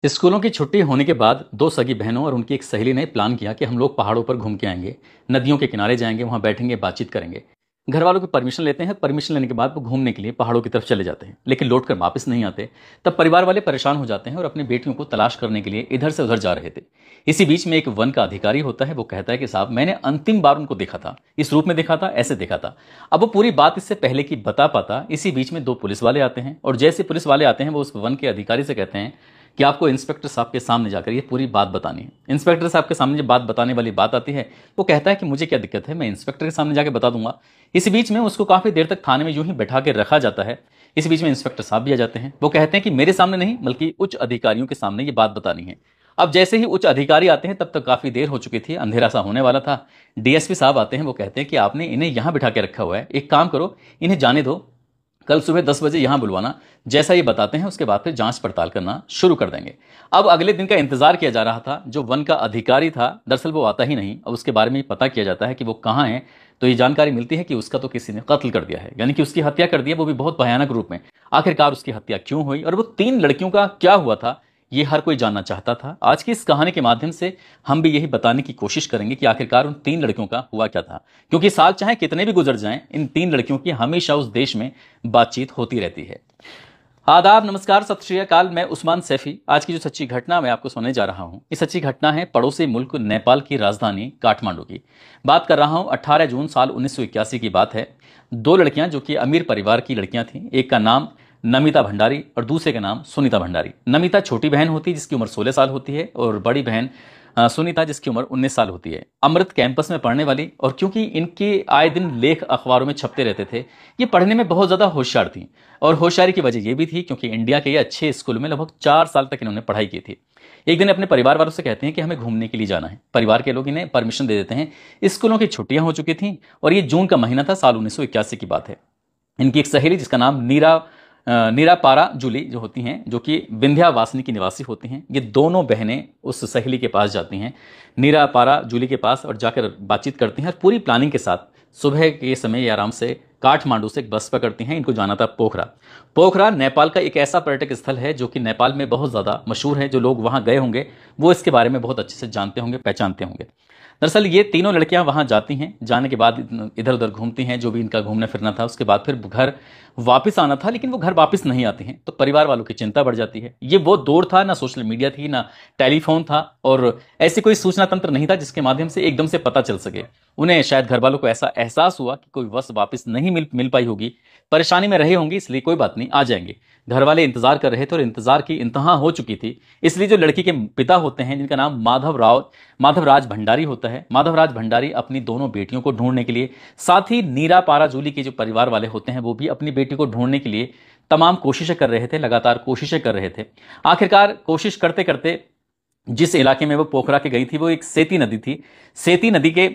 स्कूलों की छुट्टी होने के बाद दो सगी बहनों और उनकी एक सहेली ने प्लान किया कि हम लोग पहाड़ों पर घूम के आएंगे, नदियों के किनारे जाएंगे, वहां बैठेंगे, बातचीत करेंगे। घर वालों की परमिशन लेते हैं। परमिशन लेने के बाद वो घूमने के लिए पहाड़ों की तरफ चले जाते हैं, लेकिन लौट कर वापस नहीं आते। तब परिवार वाले परेशान हो जाते हैं और अपनी बेटियों को तलाश करने के लिए इधर से उधर जा रहे थे। इसी बीच में एक वन का अधिकारी होता है। वो कहता है कि साहब, मैंने अंतिम बार उनको देखा था, इस रूप में देखा था, ऐसे देखा था। अब वो पूरी बात इससे पहले की बता पाता। इसी बीच में दो पुलिस वाले आते हैं और जैसे पुलिस वाले आते हैं वो उस वन के अधिकारी से कहते हैं कि आपको इंस्पेक्टर साहब के सामने जाकर ये पूरी बात बतानी है। इंस्पेक्टर साहब के सामने जब बात बताने वाली बात आती है, वो कहता है कि मुझे क्या दिक्कत है, मैं इंस्पेक्टर के सामने जाकर बता दूंगा। इसी बीच में उसको काफी देर तक थाने में यूं ही बैठा के रखा जाता है। इसी बीच में इंस्पेक्टर साहब भी आ जाते हैं। वो कहते हैं कि मेरे सामने नहीं, बल्कि उच्च अधिकारियों के सामने ये बात बतानी है। अब जैसे ही उच्च अधिकारी आते हैं, तब तक काफी देर हो चुकी थी, अंधेरा सा होने वाला था। डीएसपी साहब आते हैं। वो कहते हैं कि आपने इन्हें यहां बिठा के रखा हुआ है, एक काम करो, इन्हें जाने दो, कल सुबह 10 बजे यहां बुलवाना। जैसा ये बताते हैं उसके बाद फिर जांच पड़ताल करना शुरू कर देंगे। अब अगले दिन का इंतजार किया जा रहा था। जो वन का अधिकारी था, दरअसल वो आता ही नहीं। अब उसके बारे में पता किया जाता है कि वो कहाँ है। तो ये जानकारी मिलती है कि उसका तो किसी ने कत्ल कर दिया है, यानी कि उसकी हत्या कर दी है, वो भी बहुत भयानक रूप में। आखिरकार उसकी हत्या क्यों हुई और वो 3 लड़कियों का क्या हुआ था, ये हर कोई जानना चाहता था। आज की इस कहानी के माध्यम से हम भी यही बताने की कोशिश करेंगे कि आखिरकार उन 3 लड़कियों का हुआ क्या था। क्योंकि साल चाहे कितने भी गुजर जाएं, इन 3 लड़कियों की हमेशा उस देश में बातचीत होती रहती है। आदाब, नमस्कार, सत श्री अकाल। मैं उस्मान सैफी। आज की जो सच्ची घटना मैं आपको सुनाने जा रहा हूं, ये सच्ची घटना है पड़ोसी मुल्क नेपाल की राजधानी काठमांडू की। बात कर रहा हूं 18 जून साल 1981 की बात है। 2 लड़कियां जो कि अमीर परिवार की लड़कियां थीं। एक का नाम नमिता भंडारी और दूसरे का नाम सुनीता भंडारी। नमिता छोटी बहन होती है जिसकी उम्र 16 साल होती है, और बड़ी बहन सुनीता जिसकी उम्र 19 साल होती है। अमृत कैंपस में पढ़ने वाली, और क्योंकि इनके आए दिन लेख अखबारों में छपते रहते थे, ये पढ़ने में बहुत ज़्यादा होशियार थी। और होशियारी की वजह ये भी थी क्योंकि इंडिया के ये अच्छे स्कूल में लगभग 4 साल तक इन्होंने पढ़ाई की थी। एक दिन अपने परिवार वालों से कहते हैं कि हमें घूमने के लिए जाना है। परिवार के लोग इन्हें परमिशन दे देते हैं। स्कूलों की छुट्टियां हो चुकी थी और ये जून का महीना था, साल 1981 की बात है। इनकी एक सहेली जिसका नाम नीरा पारा जूली जो होती हैं, जो कि विंध्यावासिनी की निवासी होती हैं, ये दोनों बहनें उस सहेली के पास जाती हैं, नीरा पारा जूली के पास, और जाकर बातचीत करती हैं। और पूरी प्लानिंग के साथ सुबह के समय ये आराम से काठमांडू से एक बस पकड़ती हैं। इनको जाना था पोखरा। पोखरा नेपाल का एक ऐसा पर्यटक स्थल है जो कि नेपाल में बहुत ज़्यादा मशहूर है। जो लोग वहाँ गए होंगे वो इसके बारे में बहुत अच्छे से जानते होंगे, पहचानते होंगे। दरअसल ये तीनों लड़कियां वहां जाती हैं। जाने के बाद इधर उधर घूमती हैं, जो भी इनका घूमना फिरना था। उसके बाद फिर घर वापस आना था, लेकिन वो घर वापस नहीं आती हैं। तो परिवार वालों की चिंता बढ़ जाती है। ये वो दौर था, ना सोशल मीडिया थी, ना टेलीफोन था, और ऐसी कोई सूचना तंत्र नहीं था जिसके माध्यम से एकदम से पता चल सके। उन्हें शायद घर वालों को ऐसा एहसास हुआ कि कोई बस वापस नहीं मिल पाई होगी, परेशानी में रहे होंगे, इसलिए कोई बात नहीं, आ जाएंगे। घर वाले इंतजार कर रहे थे और इंतजार की इंतहा हो चुकी थी। इसलिए जो लड़की के पिता होते हैं, जिनका नाम माधवराज भंडारी होता है, माधवराज भंडारी अपनी दोनों बेटियों को ढूंढने के लिए, साथ ही नीरा पाराजूली के जो परिवार वाले होते हैं वो भी अपनी बेटी को ढूंढने के लिए तमाम कोशिशें कर रहे थे, लगातार कोशिशें कर रहे थे। आखिरकार कोशिश करते करते जिस इलाके में वो पोखरा के गई थी, वो एक सेती नदी थी। सेती नदी के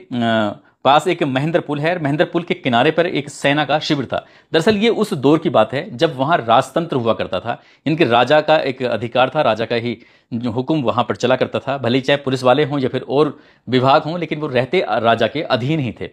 पास एक महेंद्र पुल है, और महेंद्र पुल के किनारे पर एक सेना का शिविर था। दरअसल ये उस दौर की बात है जब वहां राजतंत्र हुआ करता था। इनके राजा का एक अधिकार था, राजा का ही हुक्म वहां पर चला करता था। भले ही चाहे पुलिस वाले हों या फिर और विभाग हों, लेकिन वो रहते राजा के अधीन ही थे।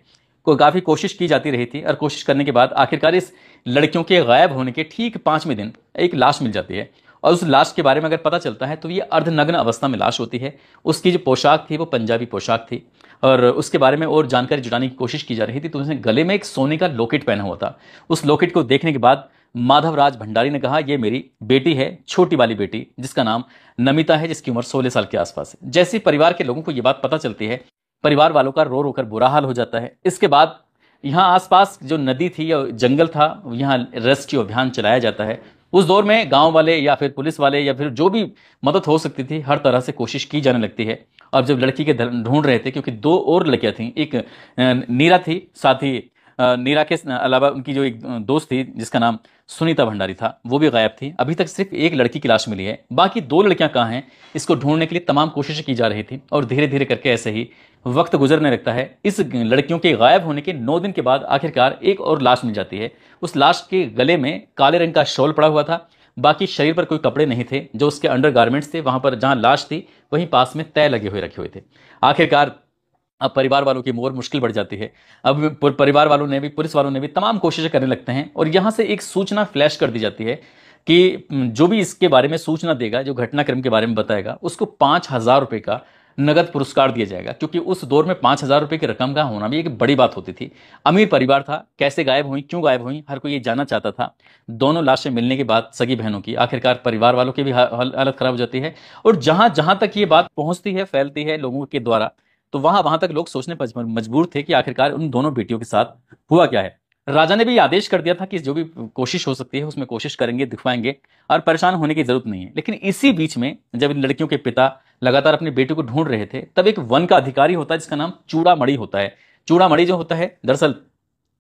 काफी कोशिश की जाती रही थी, और कोशिश करने के बाद आखिरकार इस लड़कियों के गायब होने के ठीक 5वें दिन एक लाश मिल जाती है। और उस लाश के बारे में अगर पता चलता है तो ये अर्धनग्न अवस्था में लाश होती है। उसकी जो पोशाक थी वो पंजाबी पोशाक थी, और उसके बारे में और जानकारी जुटाने की कोशिश की जा रही थी। तो उसने गले में एक सोने का लॉकेट पहना हुआ था। उस लॉकेट को देखने के बाद माधवराज भंडारी ने कहा, ये मेरी बेटी है, छोटी वाली बेटी, जिसका नाम नमिता है, जिसकी उम्र 16 साल के आसपास है। जैसे परिवार के लोगों को ये बात पता चलती है, परिवार वालों का रो रो कर बुरा हाल हो जाता है। इसके बाद यहाँ आसपास जो नदी थी या जंगल था, यहाँ रेस्क्यू अभियान चलाया जाता है। उस दौर में गांव वाले या फिर पुलिस वाले या फिर जो भी मदद हो सकती थी, हर तरह से कोशिश की जाने लगती है। अब जब लड़की के ढूंढ रहे थे, क्योंकि 2 और लड़कियां थीं, एक नीरा थी, साथ ही नीरा के अलावा उनकी जो एक दोस्त थी जिसका नाम सुनीता भंडारी था, वो भी गायब थी। अभी तक सिर्फ एक लड़की की लाश मिली है, बाकी 2 लड़कियां कहाँ हैं, इसको ढूंढने के लिए तमाम कोशिशें की जा रही थी। और धीरे धीरे करके ऐसे ही वक्त गुजरने लगता है। इस लड़कियों के गायब होने के 9 दिन के बाद आखिरकार एक और लाश मिल जाती है। उस लाश के गले में काले रंग का शॉल पड़ा हुआ था, बाकी शरीर पर कोई कपड़े नहीं थे। जो उसके अंडरगारमेंट्स थे, वहां पर जहां लाश थी वहीं पास में तय लगे हुए रखे हुए थे। आखिरकार अब परिवार वालों की और मुश्किल बढ़ जाती है। अब परिवार वालों ने भी, पुलिस वालों ने भी तमाम कोशिशें करने लगते हैं, और यहां से एक सूचना फ्लैश कर दी जाती है कि जो भी इसके बारे में सूचना देगा, जो घटनाक्रम के बारे में बताएगा, उसको 5,000 रुपये का नगद पुरस्कार दिया जाएगा। क्योंकि उस दौर में 5,000 रुपये की रकम का होना भी एक बड़ी बात होती थी। अमीर परिवार था, कैसे गायब हुई, क्यों गायब हुई, हर कोई ये जानना चाहता था। दोनों लाशें मिलने के बाद सगी बहनों की, आखिरकार परिवार वालों की भी हालत खराब हो जाती है। और जहां जहां तक ये बात पहुंचती है, फैलती है लोगों के द्वारा, तो वहां वहां तक लोग सोचने पर मजबूर थे कि आखिरकार उन दोनों बेटियों के साथ हुआ क्या है। राजा ने भी आदेश कर दिया था कि जो भी कोशिश हो सकती है उसमें कोशिश करेंगे, दिखवाएंगे, और परेशान होने की जरूरत नहीं है। लेकिन इसी बीच में जब इन लड़कियों के पिता लगातार अपनी बेटी को ढूंढ रहे थे, तब एक वन का अधिकारी होता है जिसका नाम चूड़ामणि होता है। चूड़ामणि जो होता है, दरअसल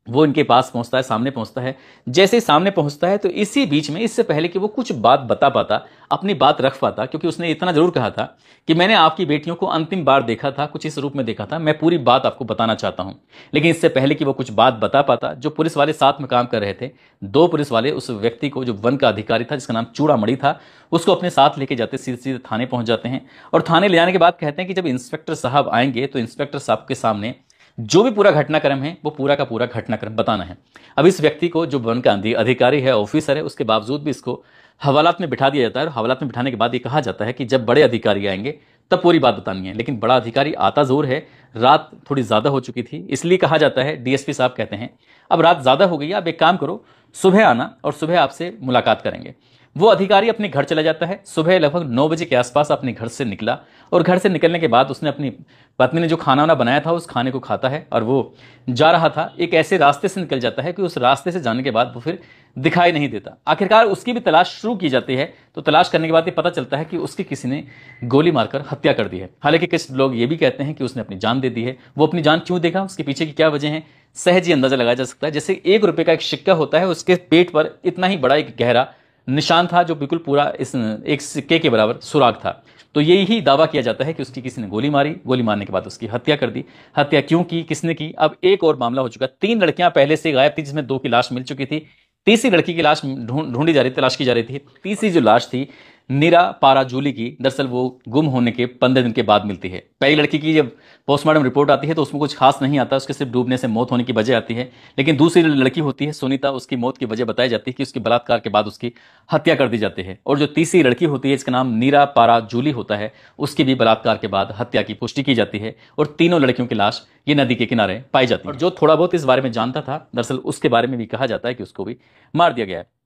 वो इनके पास पहुंचता है, सामने पहुंचता है। जैसे ही सामने पहुंचता है तो इसी बीच में, इससे पहले कि वो कुछ बात बता पाता, अपनी बात रख पाता, क्योंकि उसने इतना जरूर कहा था कि मैंने आपकी बेटियों को अंतिम बार देखा था, कुछ इस रूप में देखा था, मैं पूरी बात आपको बताना चाहता हूं। लेकिन इससे पहले कि वो कुछ बात बता पाता, जो पुलिस वाले साथ में काम कर रहे थे, 2 पुलिस वाले उस व्यक्ति को, जो वन का अधिकारी था जिसका नाम चूड़ामणि था, उसको अपने साथ लेके जाते, सीधे सीधे थाने पहुंच जाते हैं। और थाने ले जाने के बाद कहते हैं कि जब इंस्पेक्टर साहब आएंगे तो इंस्पेक्टर साहब के सामने जो भी पूरा घटनाक्रम है वो पूरा का पूरा घटनाक्रम बताना है। अब इस व्यक्ति को, जो वन का अधिकारी है, ऑफिसर है, उसके बावजूद भी इसको हवालात में बिठा दिया जाता है। और हवालात में बिठाने के बाद ये कहा जाता है कि जब बड़े अधिकारी आएंगे तब पूरी बात बतानी है। लेकिन बड़ा अधिकारी आता जरूर है, रात थोड़ी ज्यादा हो चुकी थी, इसलिए कहा जाता है, डीएसपी साहब कहते हैं अब रात ज्यादा हो गई है, अब एक काम करो, सुबह आना और सुबह आपसे मुलाकात करेंगे। वो अधिकारी अपने घर चला जाता है। सुबह लगभग 9 बजे के आसपास अपने घर से निकला, और घर से निकलने के बाद उसने अपनी पत्नी ने जो खाना वाना बनाया था उस खाने को खाता है, और वो जा रहा था, एक ऐसे रास्ते से निकल जाता है कि उस रास्ते से जाने के बाद वो फिर दिखाई नहीं देता। आखिरकार उसकी भी तलाश शुरू की जाती है, तो तलाश करने के बाद ये पता चलता है कि उसकी किसी ने गोली मारकर हत्या कर दी है। हालांकि कुछ लोग ये भी कहते हैं कि उसने अपनी जान दे दी है। वो अपनी जान क्यों देगा, उसके पीछे की क्या वजह है, सहज ही अंदाजा लगाया जा सकता है। जैसे 1 रुपए का एक सिक्का होता है, उसके पेट पर इतना ही बड़ा एक गहरा निशान था, जो बिल्कुल पूरा इस एक सिक्के के बराबर सुराग था। तो यही दावा किया जाता है कि उसकी किसी ने गोली मारी, गोली मारने के बाद उसकी हत्या कर दी। हत्या क्यों की, किसने की, अब एक और मामला हो चुका। 3 लड़कियां पहले से गायब थी, जिसमें 2 की लाश मिल चुकी थी। तीसरी लड़की की लाश ढूंढी जा रही, तलाश की जा रही थी। तीसरी जो लाश थी नीरा पाराजूली की, दरअसल वो गुम होने के 15 दिन के बाद मिलती है। पहली लड़की की जब पोस्टमार्टम रिपोर्ट आती है तो उसमें कुछ खास नहीं आता, उसके सिर्फ डूबने से मौत होने की वजह आती है। लेकिन दूसरी लड़की होती है सुनीता, उसकी मौत की वजह बताई जाती है कि उसके बलात्कार के बाद उसकी हत्या कर दी जाती है। और जो तीसरी लड़की होती है, इसका नाम नीरा पाराजूली होता है, उसकी भी बलात्कार के बाद हत्या की पुष्टि की जाती है। और तीनों लड़कियों की लाश ये नदी के किनारे पाई जाती है। और जो थोड़ा बहुत इस बारे में जानता था, दरअसल उसके बारे में भी कहा जाता है कि उसको भी मार दिया गया है।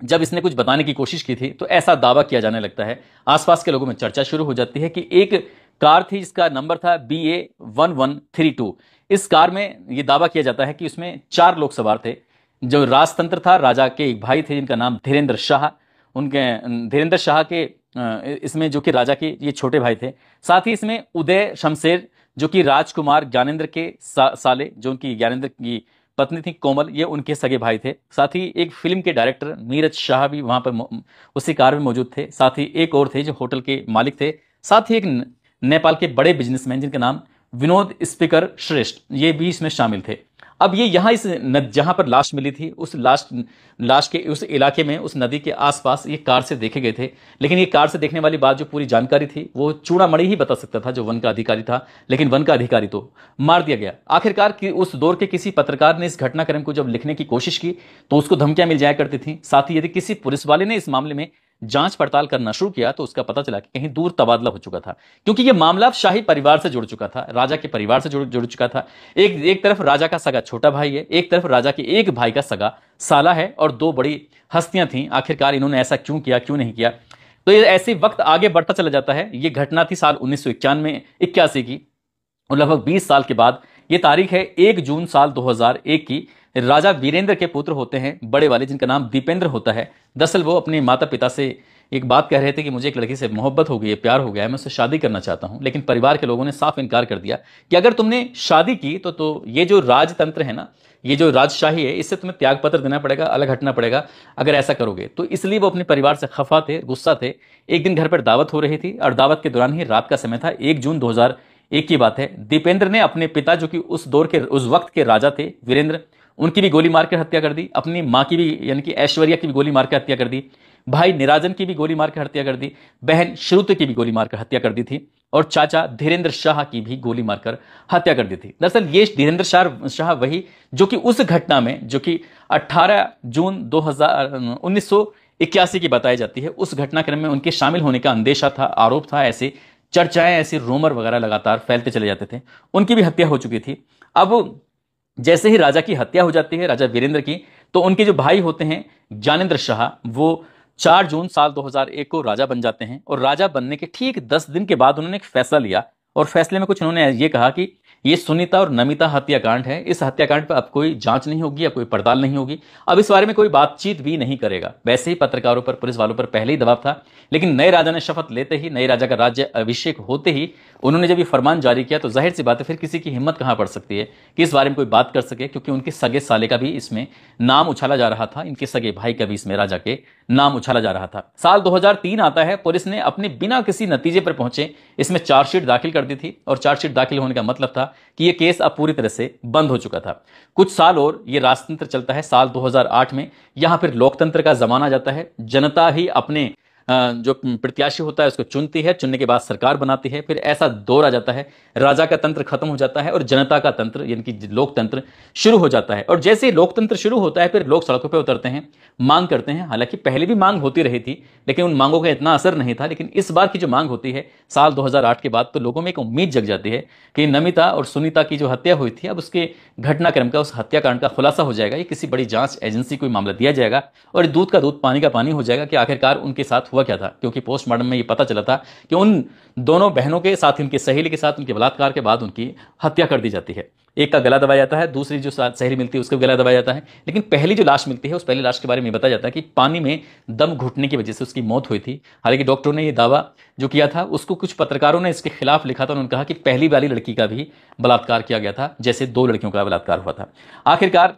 जब इसने कुछ बताने की कोशिश की थी तो ऐसा दावा किया जाने लगता है, आसपास के लोगों में चर्चा शुरू हो जाती है कि एक कार थी जिसका नंबर था BA1132। इस कार में यह दावा किया जाता है कि उसमें 4 लोग सवार थे। जो राजतंत्र था, राजा के एक भाई थे जिनका नाम धीरेन्द्र शाह, उनके धीरेन्द्र शाह के इसमें, जो कि राजा के ये छोटे भाई थे। साथ ही इसमें उदय शमशेर, जो कि राजकुमार ज्ञानेंद्र के साले, जो उनकी ज्ञानेंद्र की पत्नी थी कोमल, ये उनके सगे भाई थे। साथ ही एक फिल्म के डायरेक्टर नीरज शाह भी वहां पर उसी कार में मौजूद थे। साथ ही एक और थे जो होटल के मालिक थे। साथ ही एक नेपाल के बड़े बिजनेसमैन जिनका नाम विनोद स्पीकर श्रेष्ठ, ये भी इसमें शामिल थे। अब ये यहाँ इस जहां पर लाश मिली थी, उस लाश के उस इलाके में, उस नदी के आसपास ये कार से देखे गए थे। लेकिन ये कार से देखने वाली बात, जो पूरी जानकारी थी, वो चूड़ामणि ही बता सकता था, जो वन का अधिकारी था। लेकिन वन का अधिकारी तो मार दिया गया। आखिरकार उस दौर के किसी पत्रकार ने इस घटनाक्रम को जब लिखने की कोशिश की तो उसको धमकियां मिल जाया करती थी। साथ ही यदि किसी पुलिस वाले ने इस मामले में जांच पड़ताल करना शुरू किया तो उसका पता चला कि कहीं दूर तबादला हो चुका था, क्योंकि यह मामला शाही परिवार से जुड़ चुका था, राजा के परिवार से जुड़ चुका था। एक तरफ राजा का सगा छोटा भाई है, एक तरफ राजा के एक भाई का सगा साला है, और 2 बड़ी हस्तियां थीं। आखिरकार इन्होंने ऐसा क्यों किया, क्यों नहीं किया। तो ये ऐसे वक्त आगे बढ़ता चला जाता है। ये घटना थी साल 1981 की, और लगभग 20 साल के बाद ये तारीख है 1 जून साल 2001 की। राजा वीरेंद्र के पुत्र होते हैं बड़े वाले, जिनका नाम दीपेंद्र होता है। दरअसल वो अपने माता पिता से एक बात कह रहे थे कि मुझे एक लड़की से मोहब्बत हो गई है, प्यार हो गया है, मैं उससे शादी करना चाहता हूं। लेकिन परिवार के लोगों ने साफ इनकार कर दिया कि अगर तुमने शादी की तो ये जो राजतंत्र है ना, ये जो राजशाही है, इससे तुम्हें त्याग पत्र देना पड़ेगा, अलग हटना पड़ेगा अगर ऐसा करोगे। तो इसलिए वो अपने परिवार से खफा थे, गुस्सा थे। एक दिन घर पर दावत हो रही थी, और दावत के दौरान ही रात का समय था, 1 जून 2001 की बात है। दीपेंद्र ने अपने पिता, जो कि उस दौर के, उस वक्त के राजा थे वीरेंद्र, उनकी भी गोली मारकर हत्या कर दी। अपनी मां की भी, यानी कि ऐश्वर्या की भी गोली मारकर हत्या कर दी। भाई निराजन की भी गोली मारकर हत्या कर दी। बहन श्रुति की भी गोली मारकर हत्या कर दी थी। और चाचा धीरेन्द्र शाह की भी गोली मारकर हत्या कर दी थी। दरअसल ये धीरेन्द्र शाह वही, जो कि उस घटना में, जो कि 18 जून 1901 81 की बताई जाती है। उस घटनाक्रम में उनके शामिल होने का अंदेशा था, आरोप था, ऐसे चर्चाएं, ऐसे रूमर वगैरह लगातार फैलते चले जाते थे। उनकी भी हत्या हो चुकी थी। अब जैसे ही राजा की हत्या हो जाती है, राजा वीरेंद्र की, तो उनके जो भाई होते हैं ज्ञानेंद्र शाह, वो 4 जून साल 2001 को राजा बन जाते हैं। और राजा बनने के ठीक 10 दिन के बाद उन्होंने एक फैसला लिया, और फैसले में कुछ उन्होंने ये कहा कि ये सुनीता और नमिता हत्याकांड है, इस हत्याकांड पर अब कोई जांच नहीं होगी, अब कोई पड़ताल नहीं होगी, अब इस बारे में कोई बातचीत भी नहीं करेगा। वैसे ही पत्रकारों पर, पुलिस वालों पर पहले ही दबाव था, लेकिन नए राजा ने शपथ लेते ही, नए राजा का राज्य अभिषेक होते ही उन्होंने जब ये फरमान जारी किया, तो जाहिर सी बात है फिर किसी की हिम्मत कहां पड़ सकती है कि इस बारे में कोई बात कर सके, क्योंकि उनके सगे साले का भी इसमें नाम उछाला जा रहा था, इनके सगे भाई का भी इसमें राजा के नाम उछाला जा रहा था। साल 2003 आता है, पुलिस ने अपने बिना किसी नतीजे पर पहुंचे इसमें चार्जशीट दाखिल कर दी थी, और चार्जशीट दाखिल होने का मतलब था कि यह केस अब पूरी तरह से बंद हो चुका था। कुछ साल और ये राजतंत्र चलता है। साल 2008 में यहां फिर लोकतंत्र का जमाना जाता है। जनता ही अपने जो प्रत्याशी होता है उसको चुनती है, चुनने के बाद सरकार बनाती है। फिर ऐसा दौर आ जाता है, राजा का तंत्र खत्म हो जाता है और जनता का तंत्र यानी कि लोकतंत्र शुरू हो जाता है। और जैसे ही लोकतंत्र शुरू होता है, फिर लोग सड़कों पर उतरते हैं, मांग करते हैं। हालांकि पहले भी मांग होती रही थी, लेकिन उन मांगों का इतना असर नहीं था। लेकिन इस बार की जो मांग होती है साल 2008 के बाद, तो लोगों में एक उम्मीद जग जाती है कि नमिता और सुनीता की जो हत्या हुई थी, अब उसके घटनाक्रम का, उस हत्याकांड का खुलासा हो जाएगा। ये किसी बड़ी जांच एजेंसी को मामला दिया जाएगा और दूध का दूध पानी का पानी हो जाएगा कि आखिरकार उनके साथ हुआ क्या था। क्योंकि पोस्टमार्टम में ये पता चला था कि उन दोनों बहनों के साथ, उनकी सहेली के साथ उनके बलात्कार के बाद उनकी हत्या कर दी जाती है। एक का गला दबाया जाता है, दूसरी जो सहेली मिलती है उसका गला दबाया जाता है। लेकिन पहली जो लाश मिलती है, उस पहली लाश के बारे में बताया जाता है कि पानी में दम घुटने की वजह से उसकी मौत हुई थी। हालांकि डॉक्टरों ने ये दावा जो किया था, उसको कुछ पत्रकारों ने इसके खिलाफ लिखा था। उन्होंने कहा कि पहली वाली लड़की का भी बलात्कार किया गया था, जैसे 2 लड़कियों का बलात्कार हुआ था। आखिरकार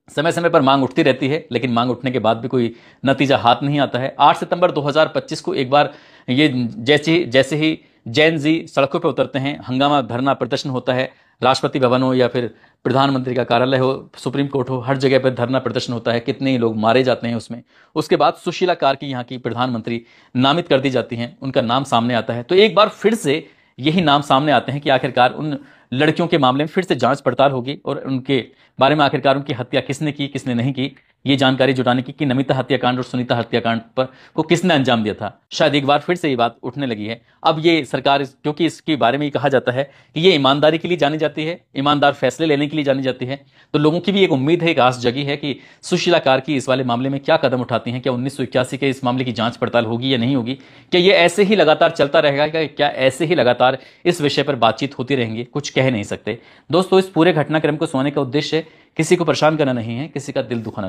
समय समय पर मांग उठती रहती है, लेकिन मांग उठने के बाद भी कोई नतीजा हाथ नहीं आता है। 8 सितंबर 2025 को एक बार ये जैसे ही जैन जी सड़कों पर उतरते हैं, हंगामा, धरना, प्रदर्शन होता है। राष्ट्रपति भवन हो या फिर प्रधानमंत्री का कार्यालय हो, सुप्रीम कोर्ट हो, हर जगह पर धरना प्रदर्शन होता है। कितने ही लोग मारे जाते हैं उसमें। उसके बाद सुशीला कार्की यहाँ की प्रधानमंत्री नामित कर दी जाती हैं, उनका नाम सामने आता है। तो एक बार फिर से यही नाम सामने आते हैं कि आखिरकार उन लड़कियों के मामले में फिर से जांच पड़ताल होगी और उनके बारे में आखिरकार उनकी हत्या किसने की, किसने नहीं की, ये जानकारी जुटाने की, कि नमिता हत्याकांड और सुनीता हत्याकांड पर को किसने अंजाम दिया था। शायद एक बार फिर से ये बात उठने लगी है। अब ये सरकार, क्योंकि इसके बारे में ये कहा जाता है कि ये ईमानदारी के लिए जानी जाती है, ईमानदार फैसले लेने के लिए जानी जाती है, तो लोगों की भी एक उम्मीद है, एक आस जगी है कि सुशीला कार्की इस वाले मामले में क्या कदम उठाती हैं। क्या 1981 के इस मामले की जांच पड़ताल होगी या नहीं होगी? क्या ये ऐसे ही लगातार चलता रहेगा? क्या ऐसे ही लगातार इस विषय पर बातचीत होती रहेंगी? कुछ कह नहीं सकते दोस्तों। इस पूरे घटनाक्रम को सुनने का उद्देश्य किसी को परेशान करना नहीं है, किसी का दिल दुखाना नहीं।